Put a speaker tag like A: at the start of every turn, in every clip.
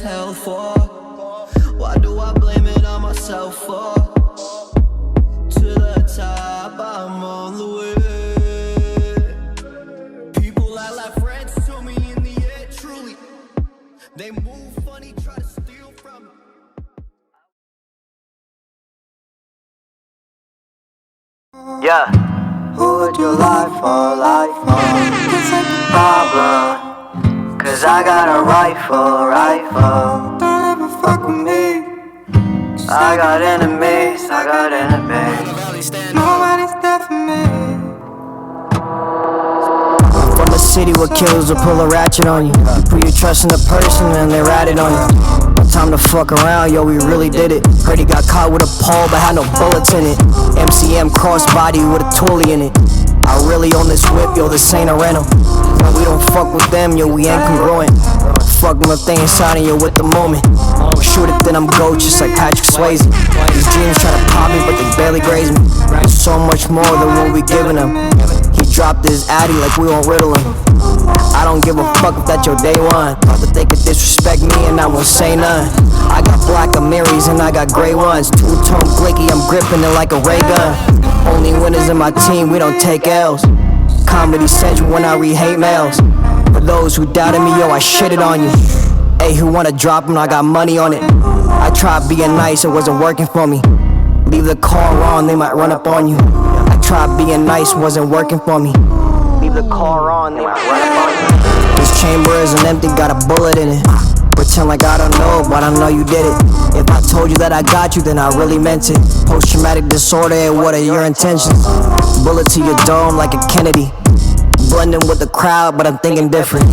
A: hell for? Why do I blame it on myself for? To the top, I'm on the way. People act like friends to me in the air, truly. They move funny, try to steal from me.
B: Yeah. Who would you lie for, problem? Cause I got a rifle. Don't ever fuck with me. I got enemies. Nobody's there for me.
C: From a city where killers will pull a ratchet on you. Put your trust in the person and they ratted on you. No time to fuck around, yo, we really did it. Heard he got caught with a pole but had no bullets in it. MCM crossbody with a toolie in it. I really own this whip, yo, this ain't a rental. No, we don't fuck with them, yo, we ain't congruent. Fuck them if they ain't signing, yo, with the moment. Shoot it, then I'm GOAT, just like Patrick Swayze. These dreams try to pop me, but they barely graze me. So much more than what we giving them. He dropped his addy like we won't riddle him. I don't give a fuck if that's your day one. Thought that they could disrespect me and I won't say none. I got black Amiris and I got gray ones. Two-tone blicky, I'm gripping it like a ray gun. Only winners in my team, we don't take L's. Comedy Central when I read hate mails. For those who doubted me, yo, I shitted on you. Hey, who wanna drop him? I got money on it. I tried being nice, it wasn't working for me. Leave the car on, they might run up on you. I tried being nice, wasn't working for me. Leave the car on, they might run up on you. This chamber isn't empty, got a bullet in it. Pretend like I don't know, but I know you did it. If I told you that I got you, then I really meant it. Post-traumatic disorder, what are your intentions? Bullet to your dome like a Kennedy. Blending with the crowd, but I'm thinking different.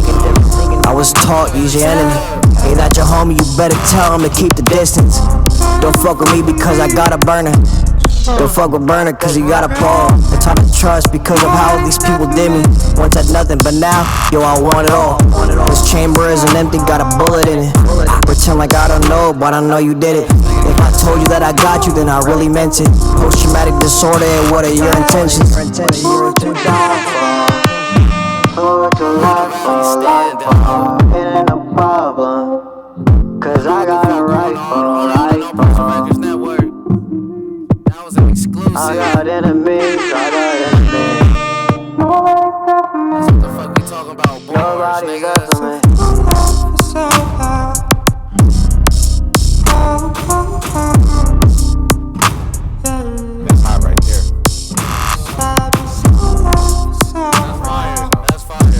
C: I was taught, use your enemy. Hey, that your homie, you better tell him to keep the distance. Don't fuck with me because I got a burner. Don't fuck with burner cause you got a Paul. It's hard to trust because of how these people did me. Once had nothing, but now, yo, I want it all. This chamber isn't empty, got a bullet in it. Pretend like I don't know, but I know you did it. If I told you that I got you, then I really meant it. Post-traumatic disorder, what are your intentions?
B: Who would you die for? Who would you lie for, It ain't a problem. Cause I got a rifle.
D: That was an exclusive.
B: I got enemies.
D: That's what the fuck we talking about, boys,
B: Nobody got
D: nigga.
B: to me.
E: That's hot right there.
D: That's fire.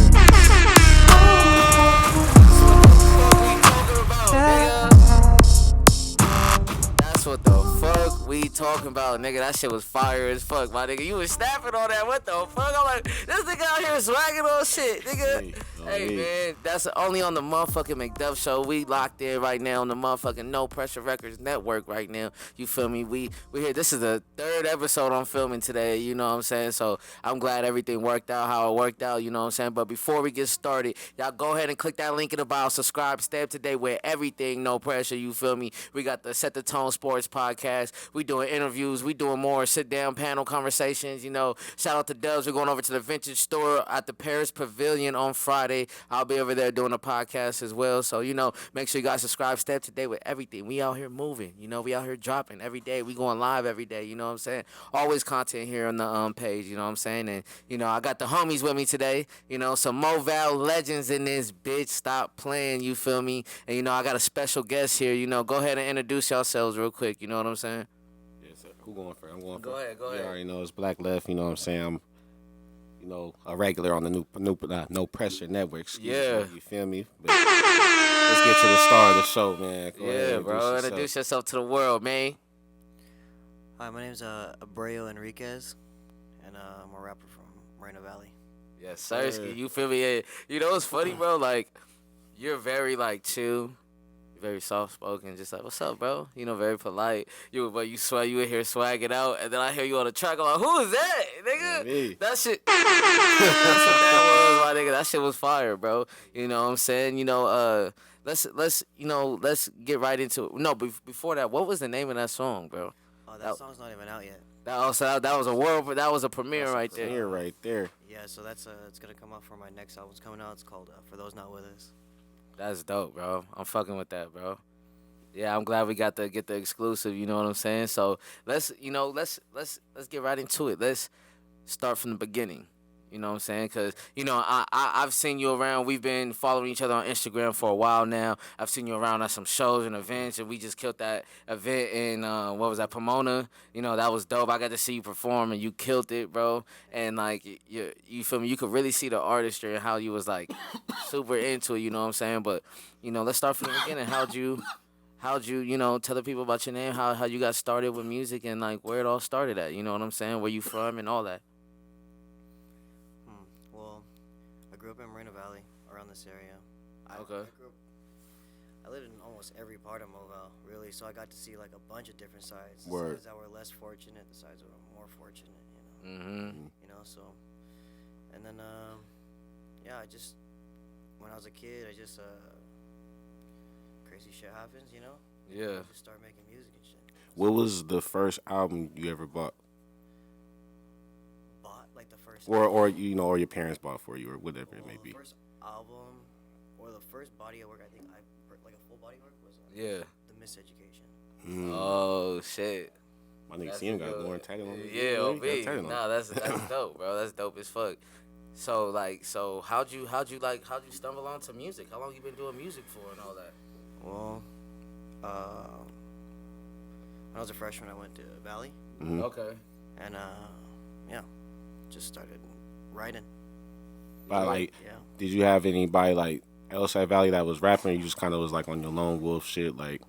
D: That's what the fuck we talking about, nigga. That shit was fire as fuck, my nigga. You was snapping on that. What the fuck? I'm like, this nigga out here swagging on shit, nigga. Hey, man, that's only on the motherfucking McDuff show. We locked in right now on the motherfucking No Pressure Records network right now. You feel me? We here. This is the third episode I'm filming today. You know what I'm saying? So I'm glad everything worked out how it worked out. You know what I'm saying? But before we get started, y'all go ahead and click that link in the bio. Subscribe. Stay up to date with everything. No pressure. You feel me? We got the Set the Tone Sports podcast. We doing interviews. We doing more sit down panel conversations. You know, shout out to Dubs. We're going over to the vintage store at the Paris Pavilion on Friday. I'll be over there doing a podcast as well. So, you know, make sure you guys subscribe. Stay up to date with everything. We out here moving. You know, we out here dropping every day. We going live every day. You know what I'm saying? Always content here on the page. You know what I'm saying? And, you know, I got the homies with me today. You know, some Moval legends in this bitch. Stop playing. You feel me? And, you know, I got a special guest here. You know, go ahead and introduce yourselves real quick. You know what I'm saying?
E: Yes, sir. Who going first? I'm going first.
D: Go ahead.
E: You already know it's Black Left. You know what I'm saying? I'm, you know, a regular on the new No Pressure Network. Excuse me, you feel me? But let's get to the star of the show, man. Go ahead,
D: bro. Introduce yourself to the world, man.
F: Hi, my name's Ebreo Enriquez, and I'm a rapper from Moreno Valley.
D: Yes, sir. You feel me? Yeah. You know what's funny, bro? Like, you're very, like, chill. Very soft spoken, just like, what's up, bro? You know, very polite. But you swear you in here swagging out, and then I hear you on the track. I'm like, who is that, nigga?
E: Me.
D: That shit. That's what that was, my nigga. That shit was fire, bro. You know what I'm saying? You know, let's get right into it. No, before that, what was the name of that song, bro?
F: Oh, that song's not even out yet.
D: That was a premiere right there.
E: Premiere right there.
F: Yeah, so that's it's gonna come out for my next album's coming out. It's called For Those Not With Us.
D: That's dope, bro. I'm fucking with that, bro. Yeah, I'm glad we got to get the exclusive. You know what I'm saying? So let's get right into it. Let's start from the beginning. You know what I'm saying? Because, I've seen you around. We've been following each other on Instagram for a while now. I've seen you around at some shows and events, and we just killed that event in, what was that, Pomona? That was dope. I got to see you perform, and you killed it, bro. And, like, you feel me? You could really see the artistry and how you was, like, super into it, you know what I'm saying? But, let's start from the beginning. How'd you, tell the people about your name, how you got started with music and, like, where it all started at, you know what I'm saying? Where you from and all that.
F: Well, I grew up in Moreno Valley, around this area.
D: Okay.
F: I lived in almost every part of Mobile, really, so I got to see, like, a bunch of different sides. The
E: Word.
F: sides that were less fortunate, the sides that were more fortunate,
D: Mm-hmm.
F: so. And then, yeah, when I was a kid, crazy shit happens,
D: Yeah.
F: I just started making music and shit.
E: What was the first album you ever bought,
F: Bought, like, the first
E: or your parents bought for you, or whatever it may
F: the
E: be?
F: first album, or the first body of work, I think like a full body work was
D: Yeah.
F: The Miseducation.
D: Oh, shit.
E: My nigga
D: That's
E: CM
D: a
E: got
D: good-
E: Lauren tatted on his
D: Yeah,
E: leg.
D: OB.
E: He got tatted on.
D: Nah, that's dope, bro. That's dope as fuck. So how'd you stumble onto music? How long you been doing music for and all that?
F: Well, when I was a freshman, I went to Valley,
E: Mhm.
D: Okay.
F: and yeah, just started writing.
E: But like,
F: Yeah.
E: did you have anybody like else at Valley that was rapping? Or you just kind of was like on your lone wolf shit, like.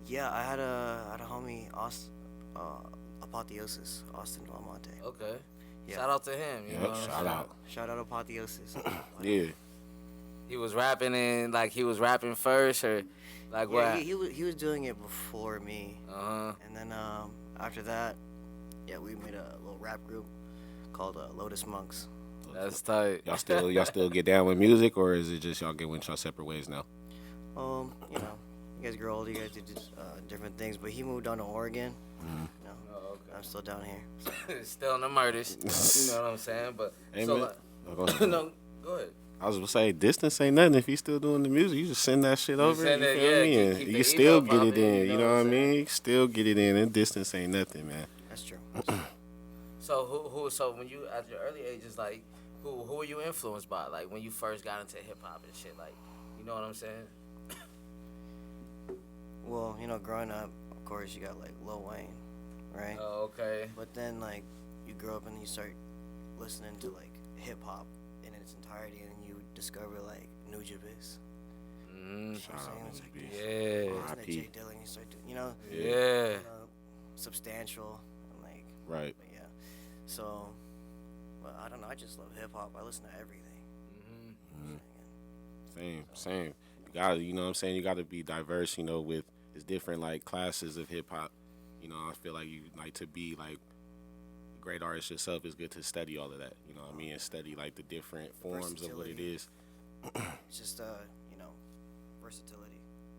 F: Yeah, I had a homie, Apotheosis, Austin Valmonte.
D: Okay.
F: Yeah.
D: Shout out to him. You know
E: Yep,
D: what I'm
E: shout
D: saying?
E: out.
F: Shout out Apotheosis.
E: Yeah.
D: He was rapping he was rapping first or like
F: Yeah,
D: what?
F: he was doing it before me,
D: Uh-huh.
F: and then after that, yeah, we made a little rap group called Lotus Monks.
D: That's tight.
E: Y'all still get down with music, or is it just y'all went y'all separate ways now?
F: You guys grow older, you guys do different things, but he moved on to Oregon.
D: Oh, okay.
F: I'm still down here.
D: Still in the murders. You know what I'm saying? But
E: Hey,
D: so
E: man.
D: like,
E: No, go ahead.
D: no, go ahead.
E: I was gonna say distance ain't nothing if he's still doing the music. You just send that shit over. You
D: send
E: feel
D: it, yeah,
E: me? And
D: keep
E: you
D: the
E: still
D: email
E: get it
D: popping,
E: in. You know what I
D: I'm saying?
E: mean? You still get it in. And distance ain't nothing, man.
F: That's true.
D: So so when you at your early ages, like who were you influenced by? Like when you first got into hip hop and shit, like you know what I'm saying?
F: Well, growing up, of course, you got like Lil Wayne, right?
D: Oh, okay.
F: But then like you grow up and you start listening to like hip hop in its entirety, and then you discover like Nujabes.
D: Mm-hmm.
E: Shout out
F: It's like,
E: Nujabes.
D: Yeah.
F: listen to
E: R.I.P.
F: Jay Dilla, and you start doing,
D: Yeah.
F: substantial, and like,
E: Right.
F: but yeah. So, but I don't know. I just love hip hop. I listen to everything.
E: Same. You gotta, you know what I'm saying? You gotta be diverse, with it's different like classes of hip hop. I feel like you like to be like a great artist yourself. It's good to study all of that. You know what I mean? And study like the different forms of what it
F: Versatility.
E: is.
F: It's just versatility.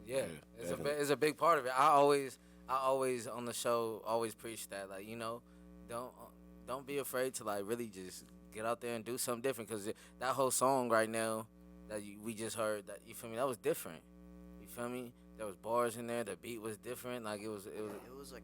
D: Yeah,
E: Yeah,
D: it's a big part of it. I always on the show always preach that, like, don't be afraid to like really just get out there and do something different, because that whole song right now that we just heard, that you feel me, that was different. You feel me? There was bars in there. The beat was different. Like it was.
F: It was like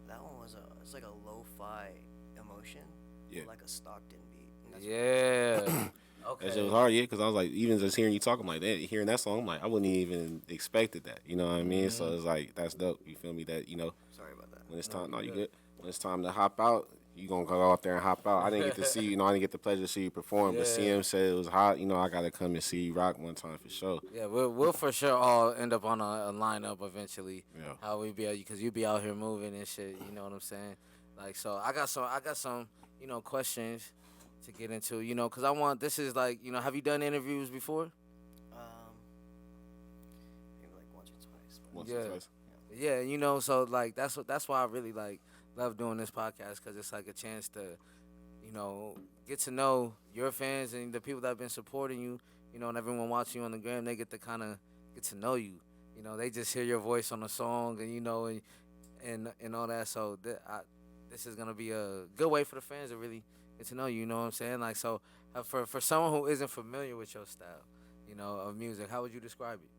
F: that one was it's like a lo-fi emotion,
E: Yeah.
F: like a Stockton beat. And that's
D: Yeah. Okay.
E: That shit was hard, yeah, because I was like, even just hearing you talk, I'm like, hearing that song, I'm like, I wouldn't even expected that. You know what I mean? So it's like, that's dope. You feel me? That,
F: Sorry about that.
E: when it's time, no, you good. When it's time to hop out, you gonna go out there and hop out. I didn't get to see you, I didn't get the pleasure to see you perform, but
D: Yeah.
E: CM said it was hot. I gotta come and see you rock one time for sure.
D: Yeah, we'll for sure all end up on a lineup eventually.
E: Yeah.
D: How we be, because you be out here moving and shit. You know what I'm saying? Like, so I got some questions to get into. Because I want, this is like, have you done interviews before?
F: Maybe like once or twice. But
E: Once
D: Yeah.
E: or twice.
D: Yeah, so like that's why I really like love doing this podcast, because it's like a chance to, get to know your fans and the people that have been supporting you, and everyone watching you on the gram. They get to kind of get to know you. They just hear your voice on the song, and and all that. So this is gonna be a good way for the fans to really get to know you. You know what I'm saying? Like, so For someone who isn't familiar with your style, you know, of music, how would you describe it?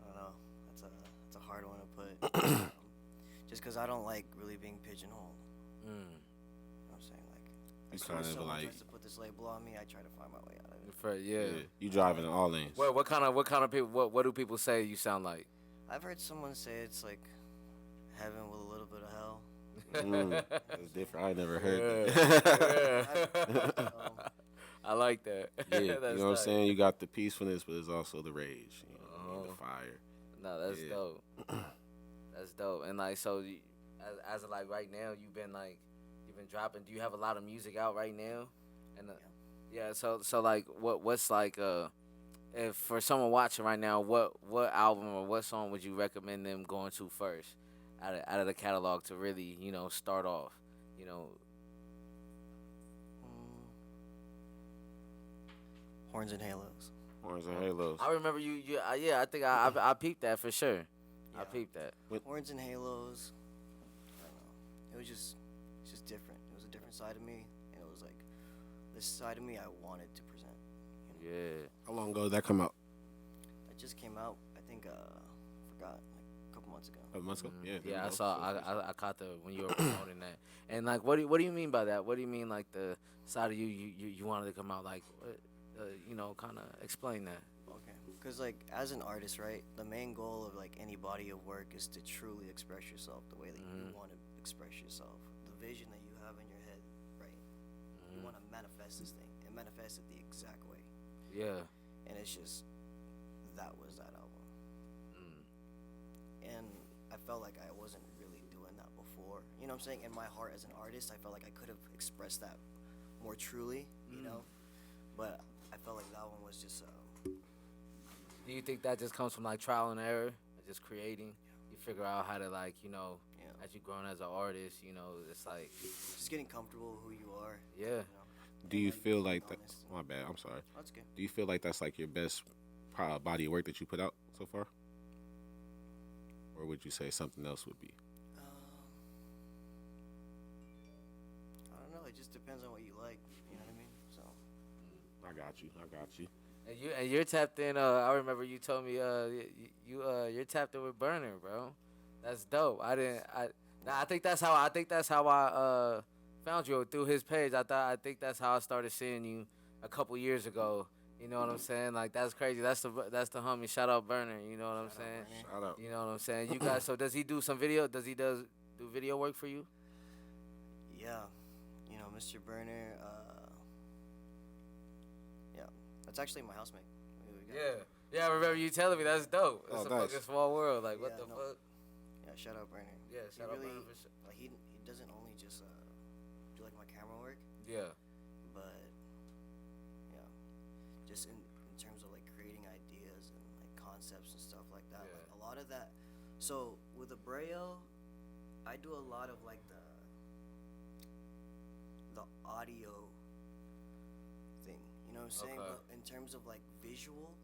F: I don't know. That's a hard one to put. Just because I don't like really being pigeonholed. You know what I'm saying? Like,
E: You
F: as soon
E: kind
F: as
E: of
F: someone
E: like
F: tries to put this label on me, I try to find my way out of it.
D: Yeah.
E: you driving in all lanes.
D: What kind of people? What do people say you sound like?
F: I've heard someone say it's like heaven with a little bit of hell.
E: That's different. I never heard that.
D: I like that.
E: Yeah, you know
D: That's
E: what I'm
D: tight.
E: saying? You got the peacefulness, but it's also the rage. You know what I mean? The fire.
D: No, that's
E: Yeah.
D: dope. That's dope. And like, so as of like right now, you've been dropping. Do you have a lot of music out right now? And yeah. So like, what's like if for someone watching right now, what album or what song would you recommend them going to first out of the catalog to really start off? You know.
F: Horns and Halos.
E: Horns and Halos.
D: I remember you. Yeah, I think I peeped that for sure. I
F: Yeah.
D: peeped that.
F: Horns and Halos. I don't know. It's just different. It was a different side of me, and it was like this side of me I wanted to present. You know?
D: Yeah.
E: How long ago did that come out?
F: It just came out. I think forgot like a couple months ago.
E: A couple months ago? Yeah.
D: Yeah, I
E: know,
D: saw.
E: so-
D: I caught the when you were promoting that, and like, what do you mean by that? What do you mean like the side of you wanted to come out like, kind of explain that.
F: Okay. Because like as an artist, right, the main goal of like any body of work is to truly express yourself the way that you want to express yourself. The vision that you have in your head, right? You want to manifest this thing and manifest it the exact way.
D: Yeah.
F: And it's just that was that album. And I felt like I wasn't really doing that before. You know what I'm saying? In my heart as an artist, I felt like I could have expressed that more truly, you know? But I felt like that one was just
D: Do you think that just comes from like trial and error, just creating? You figure out how to like, as you growing as an artist, it's like
F: just getting comfortable with who you are.
D: Yeah.
F: You know?
E: Do you
F: And,
E: feel
F: being
E: like that?
F: honest.
E: My bad. I'm sorry.
F: That's good.
E: Do you feel like that's like your best body of work that you put out so far? Or would you say something else would be?
F: I don't know. It just depends on what you like. You know what I mean? So
E: I got you.
D: And you're tapped in. I remember you told me you're tapped in with Burner, bro. That's dope. I think that's how I found you through his page. I think that's how I started seeing you a couple years ago. You know what I'm saying? Like that's crazy. That's the homie. Shout out Burner. You know what I'm saying?
E: Shout out.
D: You know what I'm saying? You guys. So does he do some video? Does he do video work for you?
F: yeah, Mr. Burner. Yeah, that's actually my housemate.
D: Yeah. I remember you telling me that's dope. It's
E: Oh,
D: a
E: nice.
D: fucking small world. Like what
F: Yeah,
D: the
F: no.
D: fuck?
F: Yeah, shout out Burner.
D: Yeah, shout out Burner for sure.
F: Like he doesn't only just do like my camera work,
D: Yeah.
F: but yeah, just in terms of like creating ideas and like concepts and stuff like that.
D: Yeah.
F: Like a lot of that. So with Ebreo, I do a lot of like the audio thing. You know what I'm saying?
D: Okay.
F: But in terms of like visuals,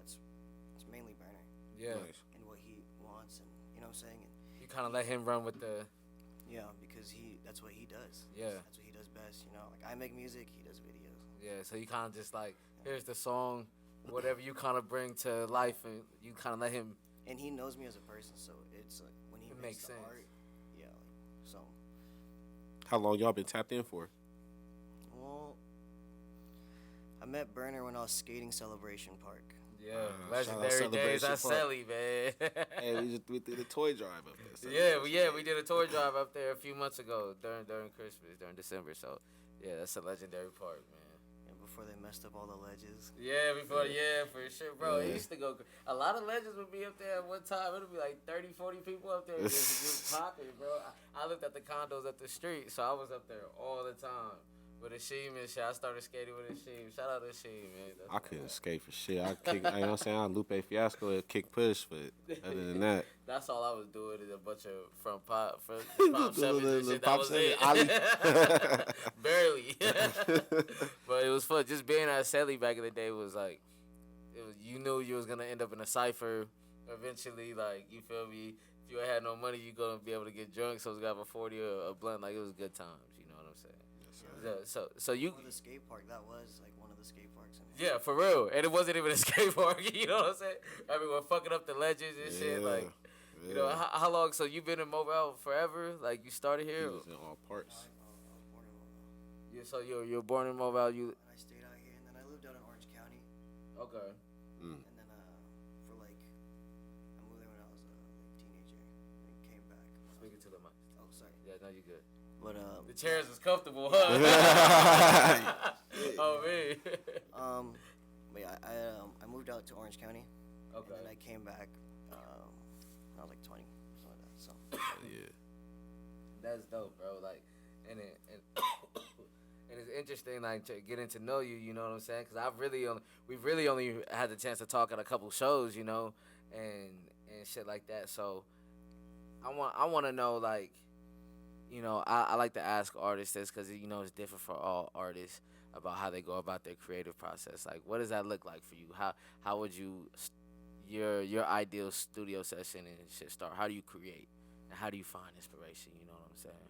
F: it's mainly Burner
D: Yeah.
E: Nice.
F: and what he wants, and you know what I'm saying. And
D: You kind of let him run with the.
F: yeah, because that's what he does.
D: Yeah.
F: That's what he does best. Like I make music, he does videos.
D: Yeah, so you kind of just like, here's the song, whatever you kind of bring to life, and you kind of let him.
F: And he knows me as a person, so it's like when he
D: It
F: makes
D: makes
F: the
D: sense.
F: art, yeah. Like, so,
E: How long y'all been tapped in for?
F: well, I met Burner when I was skating Celebration Park.
D: Yeah,
E: shout out
D: legendary days at
E: Celebration
D: Selly, man.
E: Hey, we did a toy drive up there.
D: we did a tour drive up there a few months ago during Christmas, during December. So, yeah, that's a legendary park, man.
F: And before they messed up all the ledges.
D: Yeah, for sure, bro. It
E: Yeah.
D: used to go. A lot of legends would be up there at one time. It'd be like 30, 40 people up there just popping, bro. I lived at the condos up the street, so I was up there all the time with Ashim and shit. I started skating with Ashim. Shout out to Ashim, man. That's
E: I couldn't skate for shit. I kick, you know what I'm saying? I Lupe Fiasco and kick push, but other than that,
D: That's all I was doing is a bunch of from pop
E: The
D: sevens and shit. That
E: Pop
D: was
E: Seven,
D: it.
E: Ali.
D: Barely. But it was fun. Just being at Selly back in the day was like, you knew you was gonna end up in a cipher eventually. Like, you feel me? If you ain't had no money, you gonna be able to get drunk. So it's got a 40 or a blunt. Like it was good times. You know what I'm saying? So you.
F: One of the skate park, that was like one of the skate parks.
D: Yeah, for real. And it wasn't even a skate park. You know what I'm saying? Everyone fucking up the ledges and shit. Like, you know, how long? So you been in Mobile forever? Like you started
E: He
D: here?
E: was in all parts.
F: I was born in Mobile.
D: Yeah. So you're born in Mobile. You.
F: And I stayed out here, and then I lived out in Orange County.
D: Okay.
F: And then for like, I moved there when I was like teenager. And came back.
D: Speaking to the mic.
F: Oh, sorry.
D: Yeah, no, you good.
F: But
D: The chairs is comfortable, huh? Oh man.
F: but yeah, I moved out to Orange County.
D: Okay.
F: And then I came back when I was like 20, something like that. So.
E: Yeah.
D: That's dope, bro. Like, and it's interesting, like, to getting to know you. You know what I'm saying? Because we've really only had the chance to talk at a couple shows, you know, and shit like that. So, I want to know, like, you know, I like to ask artists this because, you know, it's different for all artists about how they go about their creative process. Like, what does that look like for you? How would you your ideal studio session and shit start? How do you create? And how do you find inspiration? You know what I'm saying?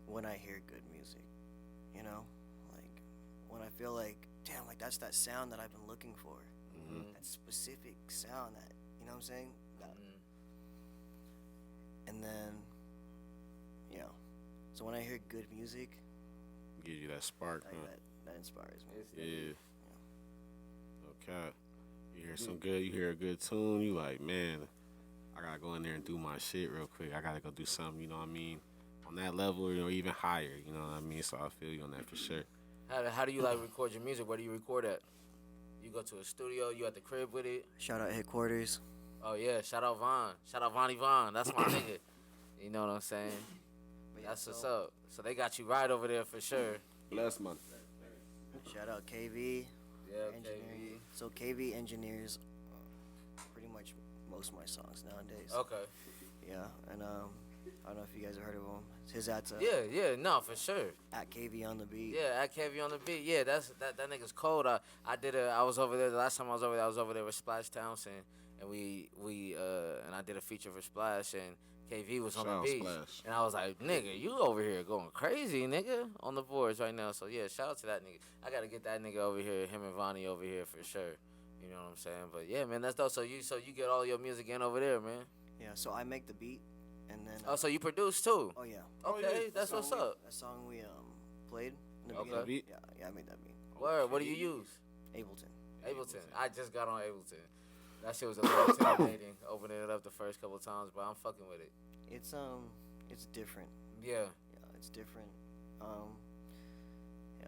F: When I hear good music, you know, like when I feel like, damn, like that's that sound that I've been looking for, that specific sound that, you know what I'm saying? And then, you know, so when I hear good music,
E: Give you that spark,
F: like
E: huh?
F: that inspires me.
E: Yeah. Okay. You hear some good, you hear a good tune, you like, man, I gotta go in there and do my shit real quick. I gotta go do something, you know what I mean? On that level, you know, even higher, you know what I mean? So I feel you on that for sure.
D: How do you like record your music? Where do you record at? You go to a studio, you at the crib with it?
F: Shout out Headquarters.
D: Oh yeah, shout out Von. Shout out Vonnie Von. That's my nigga. You know what I'm saying?
F: But yeah,
D: That's what's up. So they got you right over there for sure.
E: Bless man.
F: Shout out KV.
D: Yeah,
F: Engineering. So KV engineers pretty much most of my songs nowadays.
D: Okay.
F: Yeah, and I don't know if you guys have heard of him. His at
D: Yeah, no, for sure.
F: at KV on the beat.
D: Yeah, I kept you on the beat. Yeah, that nigga's cold. I was over there the last time I was over there with Splash Townsend, and we and I did a feature for Splash, and KV was on
E: Shout out
D: the beat,
E: Splash.
D: and I was like, nigga, you over here going crazy, nigga, on the boards right now. So yeah, shout out to that nigga. I gotta get that nigga over here, him and Vonnie over here for sure. You know what I'm saying? But yeah, man, that's dope. So you get all your music in over there, man.
F: Yeah, so I make the beat, and then.
D: Oh, so you produce too?
F: Oh yeah.
D: Okay, that's what's up.
F: That song we played in the
D: Okay.
F: beginning.
E: Beat?
F: Yeah, I made that beat.
D: Where? What do you use?
F: Ableton.
D: Ableton. I just got on Ableton. That shit was a little intimidating, opening it up the first couple times, but I'm fucking with it.
F: It's different.
D: Yeah.
F: Yeah, it's different. Yeah,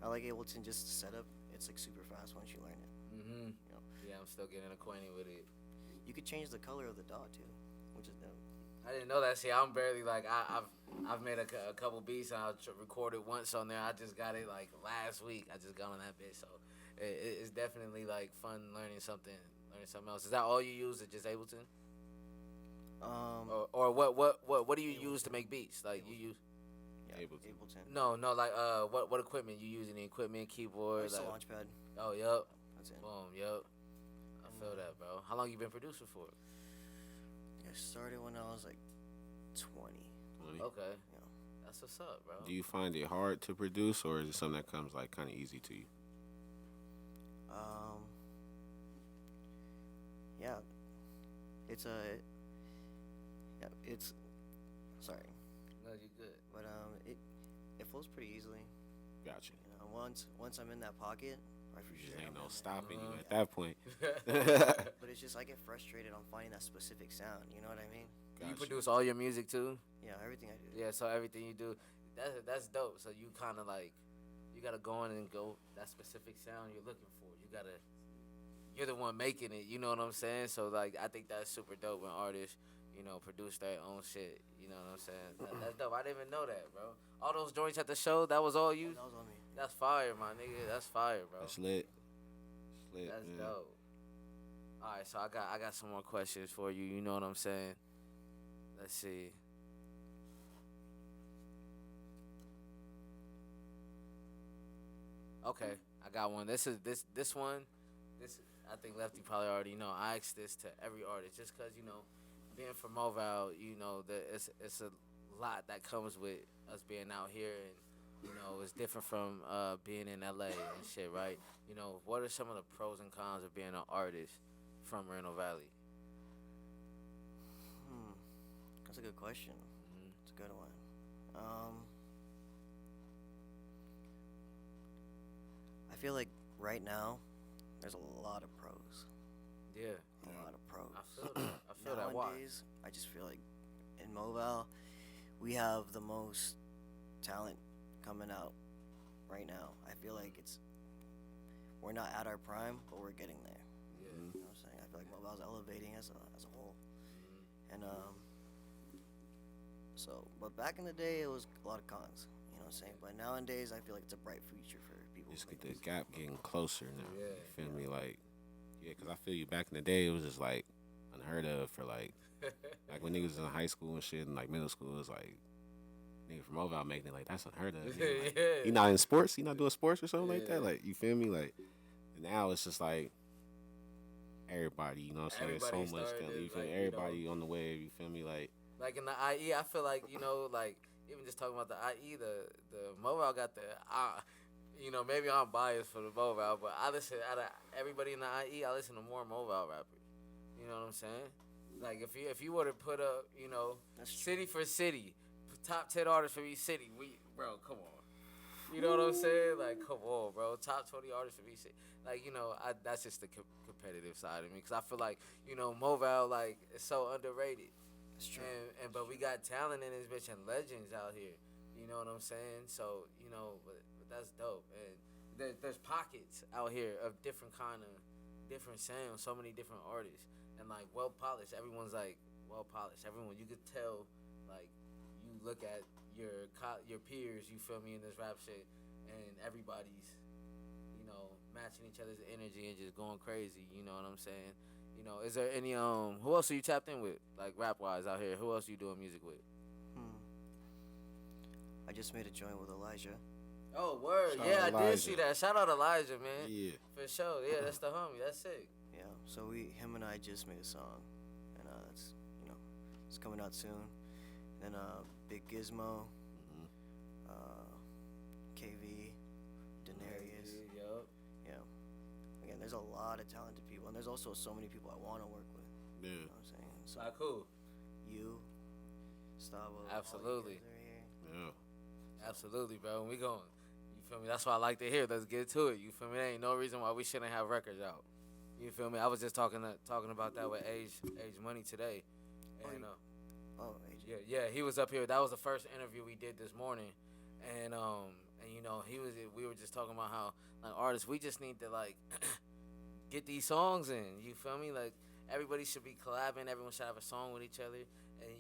F: I like Ableton just to set up. It's like super fast once you learn it.
D: Mhm.
F: You know,
D: Yeah, I'm still getting acquainted with it.
F: you could change the color of the dot too, which is dope.
D: I didn't know that. See, I'm barely like I've made a couple beats and I recorded once on there. I just got it like last week. I just got on that bitch, so it's definitely like fun learning something else. Is that all you use? Is just Ableton? Or what do you use to make beats? Like you use?
F: Yeah,
E: Ableton.
F: Ableton.
D: No, like what equipment you use? Any equipment, keyboard?
F: It's a
D: Like,
F: launchpad.
D: oh, yup.
F: That's it.
D: Boom, yup. I feel that, bro. How long you been producing for?
F: I started when I was like 20.
E: 20.
D: Okay.
F: Yeah.
D: That's what's up, bro.
E: Do you find it hard to produce, or is it something that comes like kind of easy to you?
F: Yeah. It's sorry,
D: No, you good.
F: but it flows pretty easily.
E: Gotcha.
F: You know, once I'm in that pocket, right for sure.
E: There ain't
F: I'm
E: no
F: in
E: stopping you
D: Uh-huh.
E: at that point.
F: there. But it's just I get frustrated on finding that specific sound. You know what I mean?
D: You
E: Gotcha.
D: produce all your music too?
F: Yeah, everything I do.
D: Yeah, so everything you do, that's dope. So you kind of like, you gotta go in and go that specific sound you're looking for. You're the one making it. You know what I'm saying? So like, I think that's super dope when artists, you know, produce their own shit. You know what I'm saying? That's dope. I didn't even know that, bro. All those joints at the show, that was all you?
F: That was on me.
D: That's fire, my nigga. That's fire, bro.
E: That's lit. It's lit,
D: That's
E: man.
D: dope. All right, so I got some more questions for you. You know what I'm saying? Let's see. Okay, I got one. This one. I think Lefty probably already know. I ask this to every artist just because, being from Mobile, it's a lot that comes with us being out here, and it's different from being in LA and shit, right? What are some of the pros and cons of being an artist from Moreno Valley?
F: That's a good question. It's a good one. I feel like right now there's a lot of pros.
D: Yeah.
F: A lot of pros.
D: I feel that. I feel that. Why?
F: Nowadays, I just feel like in Mobile, we have the most talent coming out right now. I feel like we're not at our prime, but we're getting there.
D: Yeah.
F: You know what I'm saying? I feel like Mobile's elevating as a whole. And but back in the day, it was a lot of cons. You know what I'm saying? But nowadays, I feel like it's a bright future for people.
E: Just get the gap getting closer now.
D: Yeah.
E: You feel me? Like, yeah, because I feel you. Back in the day, it was just like unheard of for like when niggas was in high school and shit, and like middle school, it was like nigga from Mobile making it like that's unheard of. Like,
D: Yeah.
E: you not in sports? You not doing sports or something like that? Like, you feel me? Like, now it's just like everybody. You know what I'm saying?
D: Everybody
E: So much
D: started
E: talent. You
D: it,
E: feel me?
D: like,
E: Everybody on the wave. You feel me? Like.
D: Like in the IE, I feel like, like even just talking about the IE, the Mobile got the, maybe I'm biased for the Mobile, but I listen, out of everybody in the IE, I listen to more Mobile rappers. You know what I'm saying? Like if you were to put up, city for city, top 10 artists for each city, bro, come on. You know what I'm saying? Like, come on, bro. Top 20 artists for each city. Like, that's just the competitive side of me. Because I feel like, Mobile, like, is so underrated.
F: True.
D: But we got talent in this bitch and legends out here. You know what I'm saying? So, but that's dope. And there's pockets out here of different sounds, so many different artists. And like well polished. Everyone's like well polished. Everyone, you could tell, like, you look at your peers, you feel me, in this rap shit, and everybody's, matching each other's energy and just going crazy. You know what I'm saying? Is there any who else are you tapped in with, like rap wise out here? Who else are you doing music with?
F: I just made a joint with Elijah.
D: Oh, word.
E: Shout
D: Yeah,
E: out
D: I did
E: Elijah.
D: see that. Shout out Elijah, man.
E: Yeah.
D: For sure. Yeah, that's the homie. That's sick.
F: Yeah. So him and I just made a song, and it's coming out soon. Then Big Gizmo, KV, Denarius.
D: Yup.
F: Yeah. Again, there's a lot of talented people, and there's also so many people I want to work with.
E: Yeah.
F: You know what I'm saying? So
D: Like who?
F: you, Stavo,
D: Absolutely.
F: all you guys are here.
E: Yeah.
D: Absolutely, bro. We going. You feel me? That's what I like to hear. Let's get to it. You feel me? There ain't no reason why we shouldn't have records out. You feel me? I was just talking about that with Age Money today. And
F: AJ.
D: yeah, he was up here. That was the first interview we did this morning. And we were just talking about how, like, artists, we just need to, like, get these songs in. You feel me? Like, everybody should be collabing. Everyone should have a song with each other. And,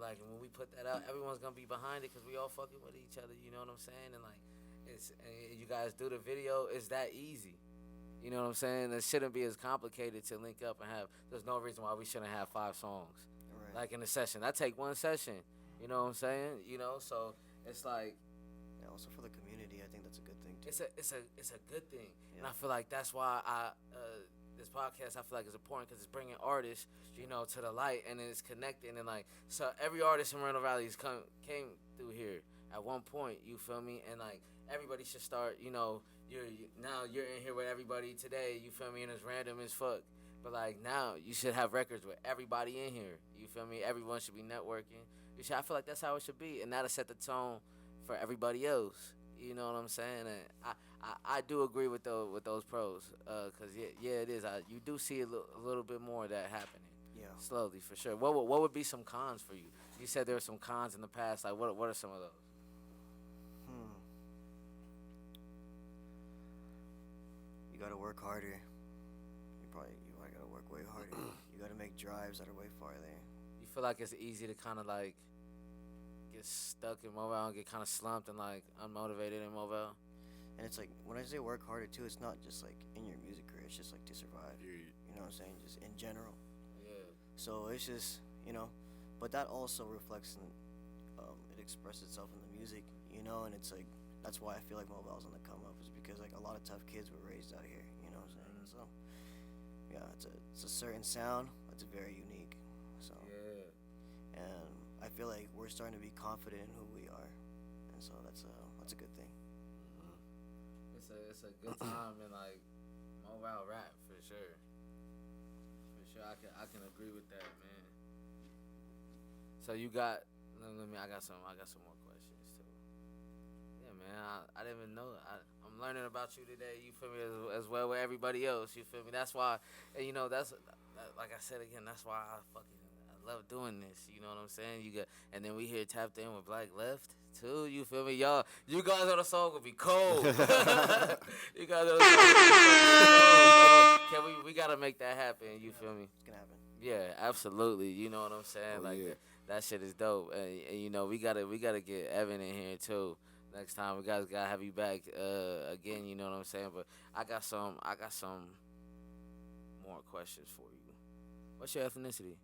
D: like, when we put that out, everyone's going to be behind it because we all fucking with each other. You know what I'm saying? And, like, you guys do the video. It's that easy. You know what I'm saying? It shouldn't be as complicated to link up and have. There's no reason why we shouldn't have 5 songs.
F: Right.
D: Like in a session. I take one session. You know what I'm saying? So it's like,
F: Yeah, also for the community, I think that's a good thing too.
D: it's a good thing, and
F: Yeah.
D: I feel like that's why this podcast I feel like is important because it's bringing artists, to the light, and it's connecting, and like so every artist in Moreno Valley came through here at one point. You feel me? And like everybody should start. Now you're in here with everybody today. You feel me? And it's random as fuck. But like now you should have records with everybody in here. You feel me? Everyone should be networking. I feel like that's how it should be, and that'll set the tone for everybody else. You know what I'm saying? And I do agree with those pros, cause yeah it is. You do see a little bit more of that happening.
F: Yeah.
D: Slowly for sure. What would be some cons for you? You said there were some cons in the past. Like what are some of those?
F: You gotta work harder. You probably gotta work way harder. You gotta make drives that are way farther.
D: You feel like it's easy to kind of like get stuck in Mobile and get kind of slumped and like unmotivated in Mobile?
F: And it's like, when I say work harder too, it's not just like in your music career, it's just like to survive.
E: Yeah.
F: You know what I'm saying? Just in general.
D: Yeah.
F: So it's just, but that also reflects in, it expresses itself in the music, and it's like, that's why I feel like Mobile's on the come up, is because like a lot of tough kids were raised out here, you know what I'm saying? So yeah, it's a certain sound that's very unique. So
D: Yeah.
F: and I feel like we're starting to be confident in who we are, and so that's a good thing.
D: It's a good time in like mobile rap for sure. For sure, I can agree with that, man. So you got let me I got some more questions too. Yeah, man. I didn't even know. I'm learning about you today. You feel me as well with everybody else. You feel me? That's why, and like I said again. That's why I love doing this. You know what I'm saying? You got, and then we here tapped in with Black Left too. You feel me, y'all? You guys on the song will be cold. You guys on the song will be cold, bro. We gotta make that happen? You feel me?
F: It's gonna happen.
D: Yeah, absolutely. You know what I'm saying?
E: Oh,
D: like
E: yeah.
D: that shit is dope. And you know we gotta get Evan in here too. Next time we guys gotta have you back again. You know what I'm saying? But I got some more questions for you. What's your ethnicity?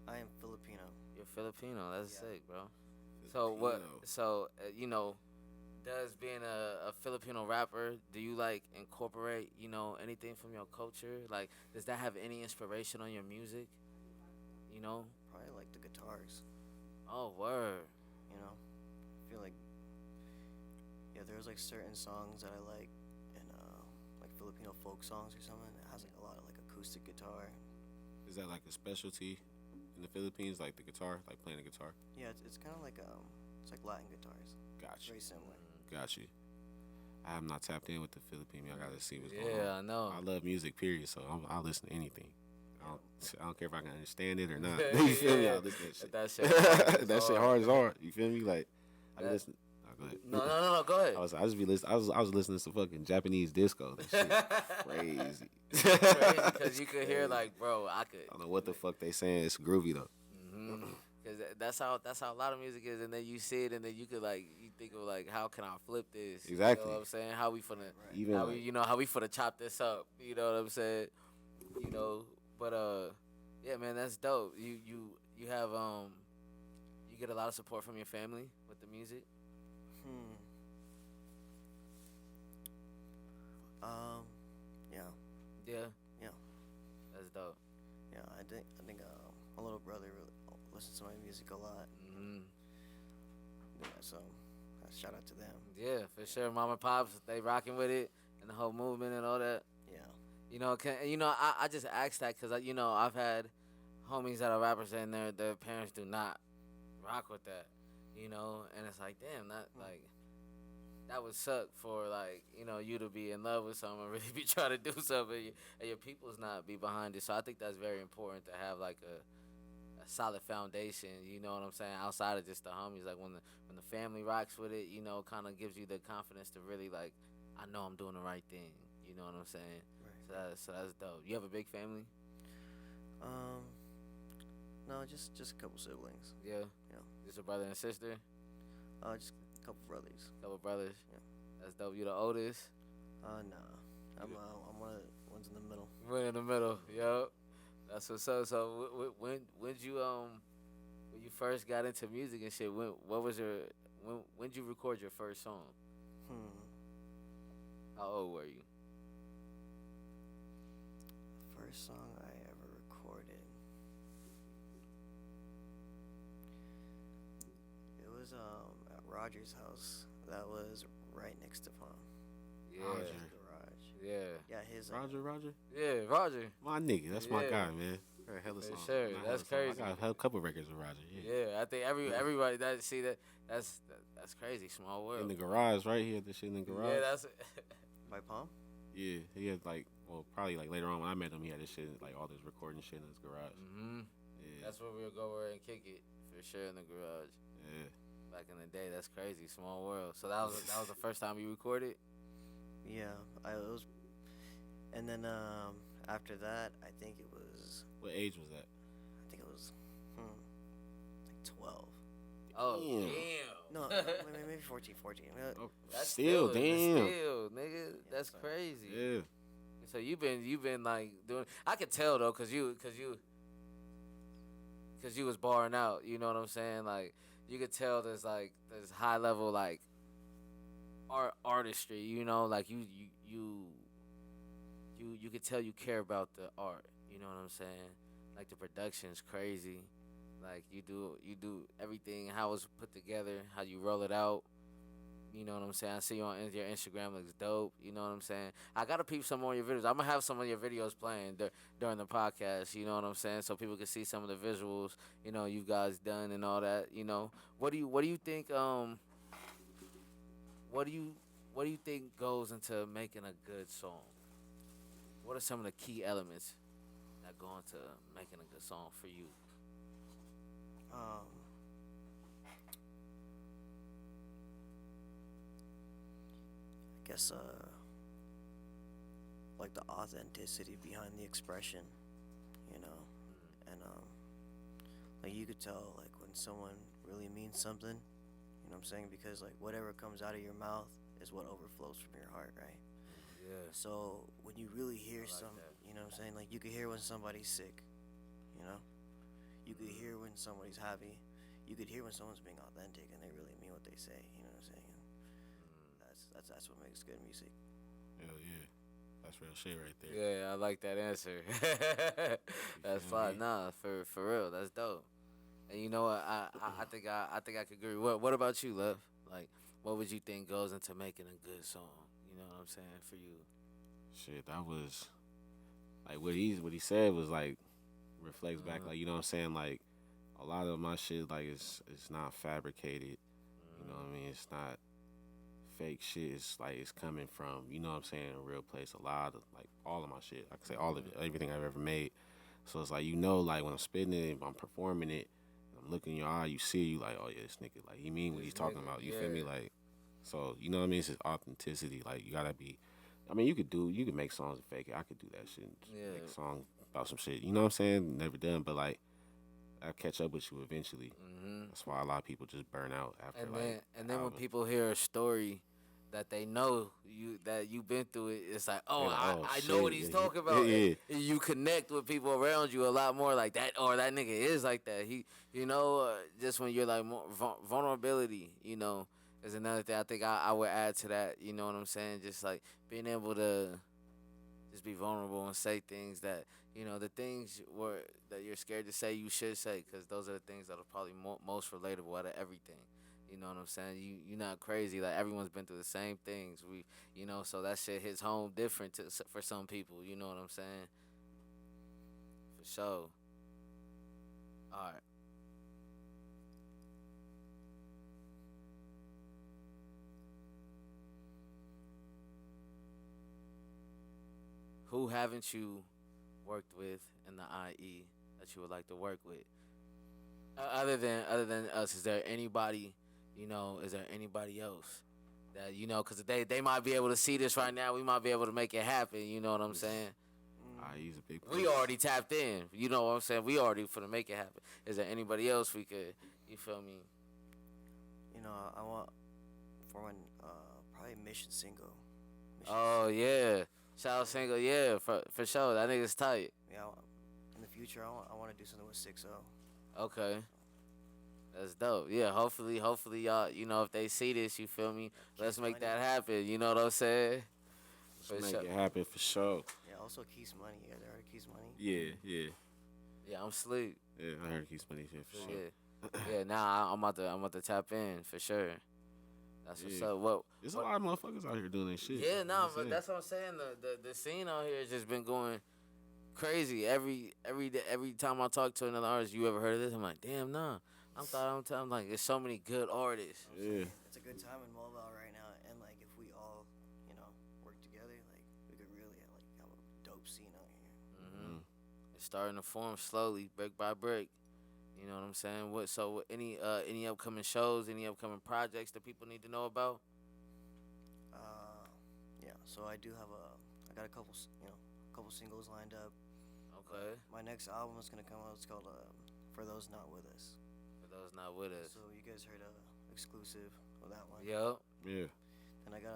F: I am Filipino.
D: You're Filipino. That's
F: Yeah.
D: sick, bro. So what?
E: Filipino.
D: So does being a Filipino rapper, do you like incorporate anything from your culture? Like, does that have any inspiration on your music? You know?
F: Probably like the guitars.
D: Oh, word.
F: You know, I feel like there's like certain songs that I like, and like Filipino folk songs or something. It has like a lot of like acoustic guitar.
E: Is that like a specialty in the Philippines, like the guitar, like playing the guitar?
F: Yeah, it's kind of like it's like Latin guitars.
E: Got you.
F: Very similar.
E: Got you. I am not tapped in with the Philippines. I gotta see what's going
D: Yeah, I
E: on.
D: know.
E: I love music, period. So I'll listen to anything. I don't care if I can understand it or not.
D: Yeah,
E: You feel me?
D: yeah.
E: I'll listen to
D: That
E: that
D: shit
E: shit.
D: hard as
E: That shit
D: hard.
E: hard as hard. You feel me? Like I
D: That-
E: listen. Oh, go ahead.
D: No. Go ahead.
E: I just be listening. I was listening to some fucking Japanese disco. That shit crazy.
D: Crazy because you could hear like, bro, I could.
E: I don't know what the fuck they saying. It's groovy though.
D: Because that's how a lot of music is, and then you see it, and then you could you think of like, how can I flip this?
E: Exactly.
D: You know what I'm saying? How we finna,
E: Even
D: how
E: like,
D: how we finna chop this up? You know what I'm saying? But yeah, man, that's dope. You have you get a lot of support from your family with the music.
F: Yeah,
D: Yeah,
F: yeah,
D: that's dope.
F: yeah. I think my little brother listens to my music a lot.
D: Hmm.
F: Yeah, so shout out to them.
D: Yeah, for sure. Mama and pops, they rocking with it, and the whole movement and all that.
F: Yeah,
D: I just asked that because I've had homies that are rappers and their parents do not rock with that, and it's like, damn, that would suck for you to be in love with someone and really be trying to do something and your people's not be behind it. So I think that's very important to have like a solid foundation. You know what I'm saying? Outside of just the homies, like when the family rocks with it, kind of gives you the confidence to really I know I'm doing the right thing. You know what I'm saying?
F: right.
D: So that's dope. You have a big family?
F: No, just a couple siblings.
D: Yeah.
F: Yeah.
D: Just a brother and sister?
F: Just a couple brothers.
D: Couple brothers?
F: Yeah.
D: That's dope. You the oldest?
F: Nah. I'm one of the ones in the middle.
D: We're in the middle. Yup. That's what's up. So when you first got into music and shit, when'd you record your first song? How old were you?
F: First song I ever recorded. It was at Roger's house. That was right next to Palm.
D: Yeah.
E: Roger.
F: Garage.
D: Yeah.
F: Yeah, his
E: Roger,
D: Yeah, Roger.
E: my nigga. That's my
D: Yeah.
E: guy, man. Got a hella
D: For
E: song.
D: sure.
E: Not
D: That's
E: hella song.
D: crazy.
E: I got a couple records with Roger. Yeah.
D: Yeah, I think everybody that's crazy. Small world.
E: In the garage, right here. The shit in the garage.
D: Yeah, that's
F: by Palm.
E: Yeah, he had probably later on when I met him, he had this shit all this recording shit in his garage.
D: Mhm.
E: Yeah,
D: That's where we'll go over and kick it for sure in the garage.
E: yeah.
D: Back in the day, that's crazy. Small world. So that was the first time you recorded.
F: Yeah, it was. And then after that, I think it was.
E: What age was that?
F: I think it was like 12.
D: Oh
E: Damn.
D: damn.
F: No, maybe 14.
E: Oh,
D: That's
E: still, damn.
D: Still, nigga, that's
F: sorry.
D: crazy.
E: Yeah.
D: So you've been doing. I could tell though, cause you was barring out. You know what I'm saying? Like you could tell there's high level artistry. Like you could tell you care about the art. You know what I'm saying? Like the production's crazy. Like you do everything how it's put together, how you roll it out. You know what I'm saying? I see you on your Instagram looks dope. You know what I'm saying? I gotta peep some more of your videos. I'm gonna have some of your videos playing during the podcast. You know what I'm saying? So people can see some of the visuals. You know you guys done and all that. You know what do you think? What do you what do you think goes into making a good song? What are some of the key elements that go into making a good song for you?
F: Um, I guess like the authenticity behind the expression, you know, and like you could tell like when someone really means something, you know what I'm saying? Because like whatever comes out of your mouth is what overflows from your heart, right?
D: Yeah.
F: So when you really hear
D: like
F: some,
D: that.
F: you know what I'm saying? Like you could hear when somebody's sick, you know? You could hear when somebody's happy. You could hear when someone's being authentic and they really mean what they say, you know what I'm saying? That's what makes good music.
E: Hell yeah. That's real shit right there.
D: Yeah, I like that answer. That's
E: feel
D: fine.
E: me?
D: Nah, for real, that's dope. And you know what? I think I could agree. What about you, Love? Like, what would you think goes into making a good song? You know what I'm saying for you?
E: Shit, that was like what he said was like reflects back, like, you know what I'm saying, like a lot of my shit, like it's not fabricated, you know what I mean, it's not fake shit. It's like it's coming from, you know what I'm saying, a real place. A lot of like all of my shit, I can say all of it, everything I've ever made. So it's like, you know, like when I'm spitting it, if I'm performing it, I'm looking in your eye, you see, you like, oh yeah, this nigga, like he mean what he's talking about. You feel me? Like, so you know what I mean? It's just authenticity. Like you gotta be. I mean, you could make songs and fake it. I could do that shit. And just
D: Yeah.
E: make a song about some shit. You know what I'm saying? Never done, but like I'll catch up with you eventually. That's why a lot of people just burn out after
D: And
E: like.
D: then when
E: album.
D: people hear a story that they know you've been through it, it's like, oh,
E: They like, oh,
D: I know what
E: shit,
D: he's
E: yeah,
D: talking about.
E: yeah.
D: And you connect with people around you a lot more like that, or that nigga is like that. He, just when you're like more vulnerability, is another thing. I think I would add to that. You know what I'm saying? Just like being able to just be vulnerable and say things that the things that you're scared to say, you should say, because those are the things that are probably most relatable out of everything. You know what I'm saying? You're not crazy. Like everyone's been through the same things. So that shit hits home different for some people. You know what I'm saying? For sure. All right. Who haven't you worked with in the IE that you would like to work with? Other than us, is there anybody? Is there anybody else that Because they might be able to see this right now. We might be able to make it happen. You know what I'm saying?
E: He's a big.
D: We already tapped in. You know what I'm saying? We already finna make it happen. Is there anybody else we could? You feel me?
F: You know, I want for when probably Mission Single.
D: Oh yeah, shout out Single. Yeah, for sure. That nigga's tight.
F: Yeah, in the future, I want to do something with 6-0.
D: Okay. That's dope. Yeah, hopefully y'all, if they see this, you feel me? Let's make that happen. You know what I'm saying?
E: Let's make it happen for sure.
F: Yeah, also Keith's Money. You guys heard of Keith's Money?
E: Yeah.
D: Yeah, I'm sleep.
E: Yeah, I heard Keith's Money shit for sure.
D: Yeah. Nah, I'm about to tap in for sure. That's what's up. What?
E: There's a lot of motherfuckers out here doing that shit.
D: Yeah, nah, but
E: saying?
D: that's what I'm saying. The scene out here has just been going crazy. Every time I talk to another artist, you ever heard of this? I'm like, damn, nah. I'm like, there's so many good artists.
E: Yeah.
F: It's a good time in Mobile right now, and like if we all, work together, like we could really have a dope scene out here.
D: It's starting to form slowly, brick by brick. You know what I'm saying? Any upcoming shows, any upcoming projects that people need to know about?
F: Yeah. So I got a couple singles lined up.
D: Okay.
F: My next album is gonna come out. It's called For Those Not With Us.
D: For those not with us.
F: So you guys heard exclusive of that one.
D: Yup.
E: Yeah.
F: And I got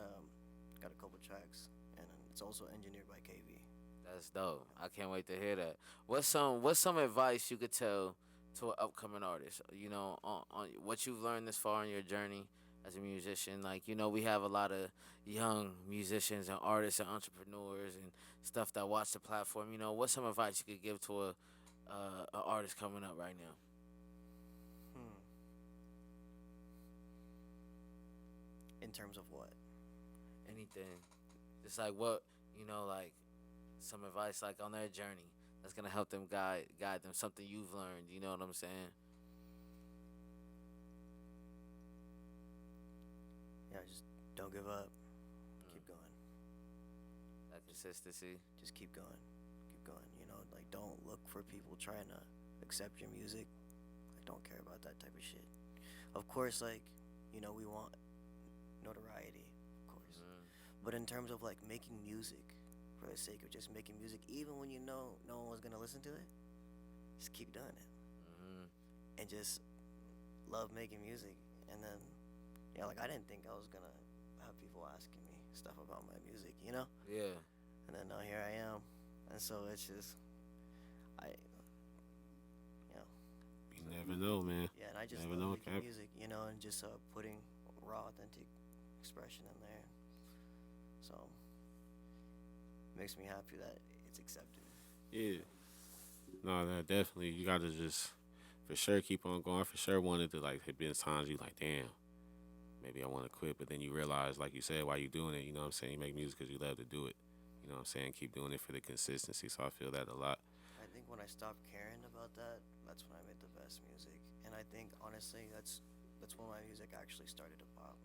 F: a couple tracks, and it's also engineered by KV.
D: That's dope. I can't wait to hear that. What's some advice you could tell to an upcoming artist? On what you've learned this far in your journey, as a musician? Like, you know, we have a lot of young musicians and artists and entrepreneurs and stuff that watch the platform. You know, what's some advice you could give to a artist coming up right now?
F: In terms of what?
D: Anything, just like what, you know, like some advice like on their journey that's gonna help them guide them, something you've learned. You know what I'm saying?
F: Yeah, just don't give up. Keep going.
D: That consistency.
F: Just keep going. Keep going. You know, like don't look for people trying to accept your music. I don't care about that type of shit. Of course, like, you know, we want notoriety, of course. But in terms of like making music for the sake of just making music, even when you know no one was gonna listen to it, just keep doing it. And just love making music. And then, yeah, like I didn't think I was gonna have people asking me stuff about my music, you know?
D: Yeah.
F: And then now here I am. And so it's just,
E: You never know, man.
F: yeah, and I just
E: Never
F: love
E: know,
F: making
E: Cap.
F: music, you know, and just putting raw, authentic expression in there. So, makes me happy that it's accepted.
E: Yeah. No, that definitely. You gotta just, for sure, keep on going. For sure, wanted to like have been times you like, damn, maybe I want to quit, but then you realize, like you said, why you doing it. You know what I'm saying? You make music because you love to do it. You know what I'm saying? Keep doing it for the consistency. So I feel that a lot.
F: I think when I stopped caring about that, that's when I made the best music. And I think honestly, that's when my music actually started to pop.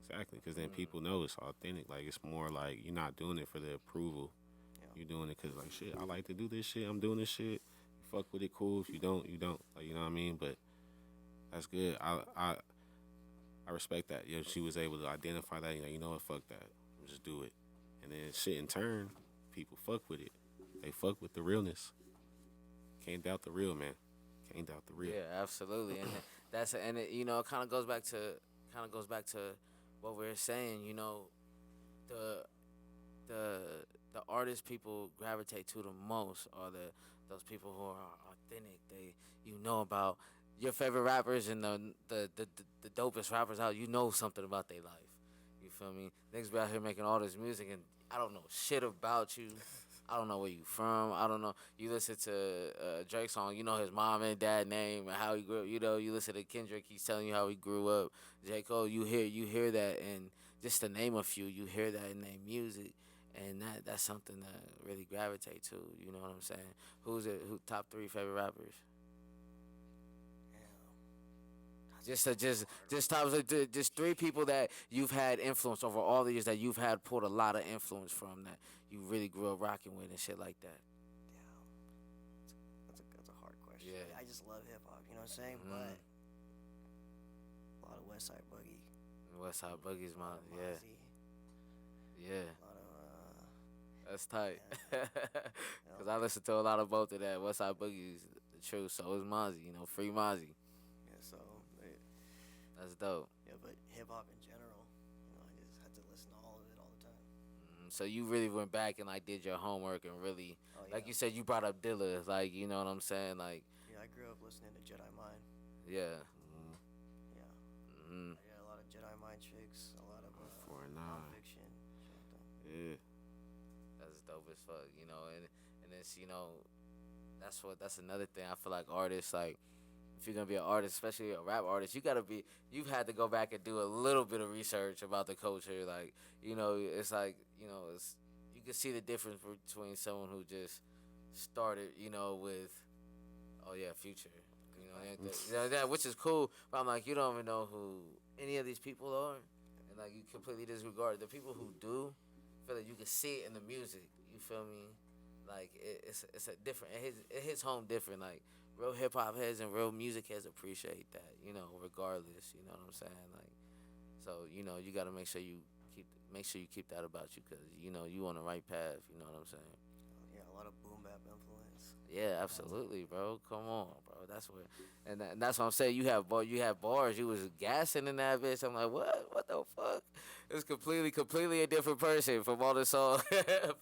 E: Exactly, because then people know it's authentic. Like it's more like you're not doing it for the approval.
F: Yeah.
E: You're doing it because like shit, I like to do this shit. I'm doing this shit. You fuck with it, cool. If you don't, you don't. Like you know what I mean? But that's good. I respect that. Yeah, she was able to identify that. Like, you know what? Fuck that. Just do it. And then shit in turn, people fuck with it. They fuck with the realness. Can't doubt the real, man. Can't doubt the real.
D: Yeah, absolutely, and you know, it kind of goes back to what we were saying. You know, the artists people gravitate to the most are those people who are authentic. You know about your favorite rappers and the dopest rappers out. You know something about their life. You feel me? Niggas be out here making all this music and I don't know shit about you. I don't know where you from. I don't know. You listen to Drake's song, you know his mom and dad name and how he grew up. You know, you listen to Kendrick, he's telling you how he grew up. J. Cole, you hear that, and just to name a few, you hear that in their music, and that's something that really gravitate to. You know what I'm saying? Who top 3 favorite rappers? Just just 3 people that you've had influence over all the years that you've had pulled a lot of influence from that you really grew up rocking with and shit like that.
F: Damn. That's a hard question.
D: Yeah.
F: I just love hip hop, you know what I'm saying? But a lot of West Side Boogie.
D: West Side Boogie's my yeah.
F: Mozzie,
D: Yeah.
F: a lot of
D: That's tight. Cause I listen to a lot of both of that. West Side Boogie's the truth, so is Mozzie, you know, free Mozzie.
F: yeah, so
D: That's dope.
F: yeah, but hip hop in general, you know, I just had to listen to all of it all the time.
D: So you really went back and like did your homework and really,
F: Oh,
D: like
F: yeah.
D: you said, you brought up Dilla, like you know what I'm saying, like
F: Yeah, I grew up listening to Jedi Mind.
D: yeah.
F: Yeah.
D: Mm-hmm.
F: I got a lot of Jedi Mind tricks, a lot of
E: 4-9.
F: nonfiction. Shit like that.
E: Yeah.
D: That's dope as fuck, you know, and it's, you know, that's another thing. I feel like artists, like, if you're gonna be an artist, especially a rap artist, you've had to go back and do a little bit of research about the culture. Like, you know, it's like, you know, you can see the difference between someone who just started, you know, with, oh yeah, Future, you know, that, which is cool. But I'm like, you don't even know who any of these people are, and like you completely disregard the people who do. Feel like you can see it in the music. You feel me? Like it's a different. It hits home different. Like real hip hop heads and real music heads appreciate that. You know, regardless. You know what I'm saying? Like, so you know you got to make sure you keep that about you, cause you know you on the right path. You know what I'm saying?
F: Yeah, a lot of boom bap influence.
D: Yeah, absolutely, bro. Come on, bro. That's what, and that's what I'm saying. You have bars. You was gassing in that bitch. I'm like, what? What the fuck? It's completely a different person from all the song, and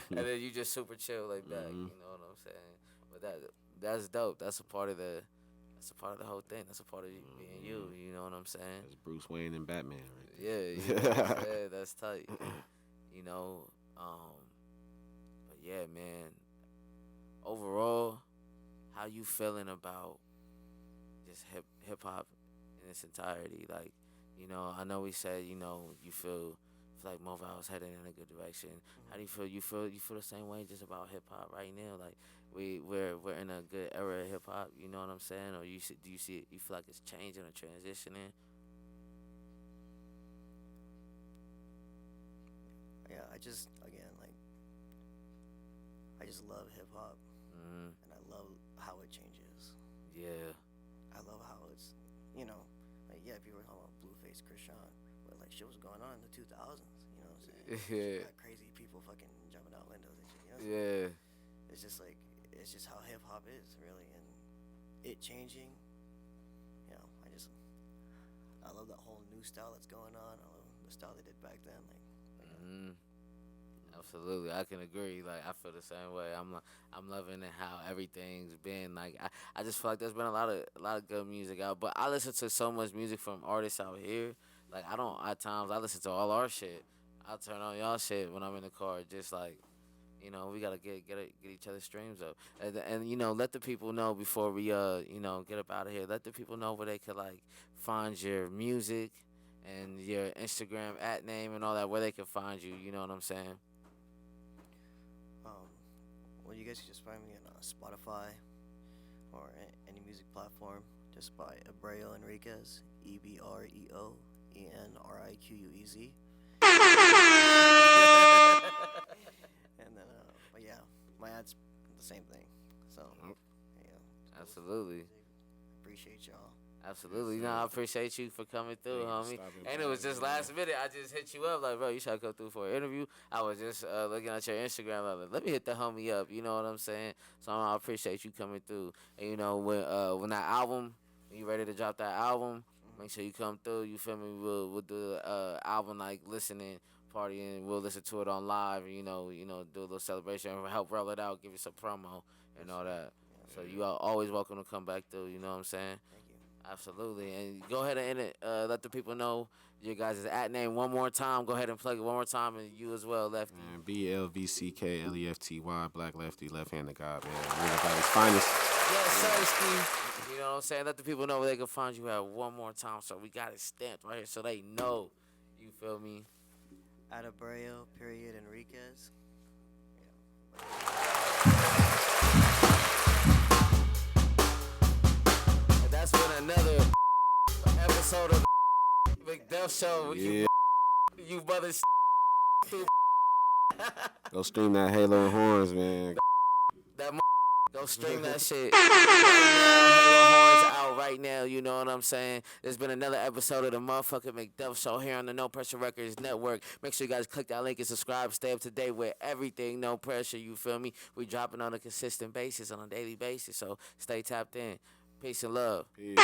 D: then you just super chill like that. You know what I'm saying? But that's dope. That's a part of the That's a part of the whole thing. That's a part of you being you. You know what I'm saying?
E: That's Bruce Wayne and Batman, right?
D: Yeah, you know what I'm saying? That's tight. You know, but yeah, man. Overall, how you feeling about just hip hop in its entirety? Like, you know, I know we said, you know, you feel like Mobile's heading in a good direction. How do you feel? You feel the same way just about hip hop right now? Like we're in a good era of hip hop. You know what I'm saying? Or do you see it? You feel like it's changing or transitioning?
F: Yeah, I just love hip hop,
D: Mm-hmm.
F: and I love how it changes.
D: Yeah.
F: I love how it's, like, yeah, people were talking about Blueface Krishan, but like shit was going on in the 2000s. You know what I'm saying?
D: Yeah.
F: Got crazy people fucking jumping out windows and shit. You know what I'm saying?
D: Yeah.
F: It's just like it's just how hip hop is really, and it changing. I love that whole new style that's going on. I love the style they did back then.
D: Mm-hmm. Absolutely, I can agree. Like I feel the same way. I'm loving it how everything's been. Like I just feel like there's been a lot of good music out. But I listen to so much music from artists out here. Like I don't at times I listen to all our shit. I turn on y'all shit when I'm in the car. Just like, you know, we gotta get each other's streams up, and you know, let the people know before we you know, get up out of here. Let the people know where they could like find your music and your Instagram @name and all that. Where they can find you. You know what I'm saying?
F: Well, you guys can just find me on Spotify or any music platform just by Ebreo Enriquez, EBREO ENRIQUEZ. And then, but yeah, my ad's the same thing. So, yeah.
D: Absolutely.
F: Appreciate y'all.
D: Absolutely. No, I appreciate you for coming through,
E: Thank you
D: homie.
E: for stopping
D: And
E: by,
D: it was just
E: man.
D: last minute. I just hit you up like, bro, you should come through for an interview. I was just looking at your Instagram. Like, let me hit the homie up. You know what I'm saying? So I appreciate you coming through. And you know, when that album, when you ready to drop that album, make sure you come through. You feel me? We'll do the album like listening party, and we'll listen to it on live. You know, do a little celebration, help roll it out, give you some promo and all that. So you are always welcome to come back through. You know what I'm saying?
F: Thank you.
D: Absolutely. And go ahead and let the people know your guys' @name one more time. Go ahead and plug it one more time, and you as well, Lefty.
E: Man, BLVCKLEFTY, Black Lefty, left-handed God, man. Everybody's finest.
D: Yes, sir, you know what I'm saying? Let the people know where they can find you at one more time. So we got it stamped right here so they know. You feel me?
F: At Ebreo Enriquez.
D: And that's been another episode of the McDuff Show.
E: Yeah.
D: You brothers.
E: Go stream that Halo and Horns, man.
D: That go stream that shit. Right now, Halo Horns out right now. You know what I'm saying? There's been another episode of the motherfucking McDuff Show here on the No Pressure Records Network. Make sure you guys click that link and subscribe. Stay up to date with everything. No pressure. You feel me? We dropping on a consistent basis, on a daily basis. So stay tapped in. Peace and love.
E: Peace.